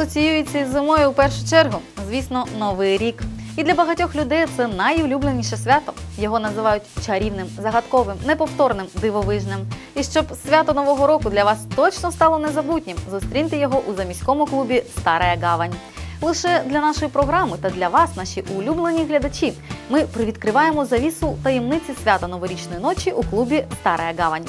асоціюється із зимою у першу чергу? Звісно, Новий рік. І для багатьох людей це найулюбленіше свято. Його називають чарівним, загадковим, неповторним, дивовижним. І щоб свято Нового року для вас точно стало незабутнім, зустріньте його у заміському клубі «Старая Гавань». Лише для нашої програми та для вас, наші улюблені глядачі, ми привідкриваємо завісу таємниці свята Новорічної ночі у клубі «Старая Гавань».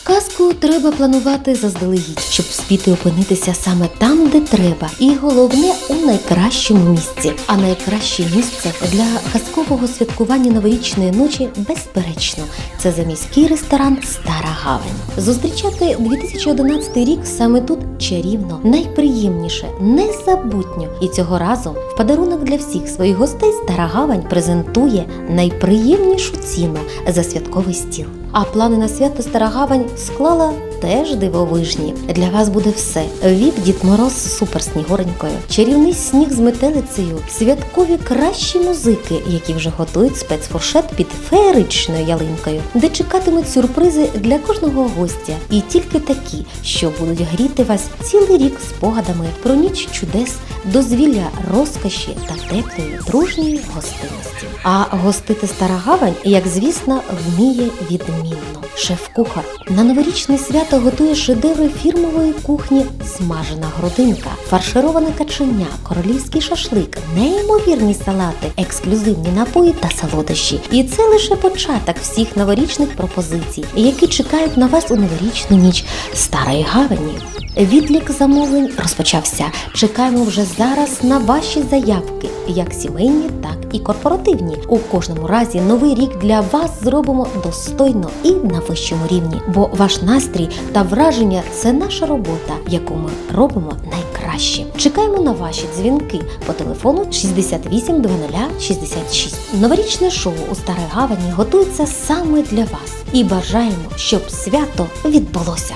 Казку треба планувати заздалегідь, щоб вспіти опинитися саме там, де треба. І головне, у найкращому місці. А найкраще місце для казкового святкування Новорічної ночі, безперечно, це заміський ресторан «Стара Гавань». Зустрічати 2011 рік саме тут чарівно, найприємніше, незабутньо. І цього разу в подарунок для всіх своїх гостей «Стара Гавань» презентує найприємнішу ціну за святковий стіл. А плани на свято «Стара Гавань» склала теж дивовижні. Для вас буде все. Від Дід Мороз з суперснігуренькою, чарівний сніг з метелицею, святкові кращі музики, які вже готують спецфуршет під феєричною ялинкою, де чекатимуть сюрпризи для кожного гостя. І тільки такі, що будуть гріти вас цілий рік спогадами про ніч чудес, дозвілля розкоші та теплої, дружньої гостинності. А гостити «Стара Гавань», як звісно, вміє відмінно. Шеф-кухар на новорічне свято готує шедеври фірмової кухні: смажена грудинка, фаршироване каченя, королівський шашлик, неймовірні салати, ексклюзивні напої та солодощі. І це лише початок всіх новорічних пропозицій, які чекають на вас у новорічну ніч «Старої Гавані». Відлік замовлень розпочався. Чекаємо вже зараз на ваші заявки, як сімейні, так і корпоративні. У кожному разі новий рік для вас зробимо достойно і на вищому рівні, бо ваш настрій та враження – це наша робота, яку ми робимо найкраще. Чекаємо на ваші дзвінки по телефону 68 00 66. Новорічне шоу у «Старій Гавані» готується саме для вас. І бажаємо, щоб свято відбулося.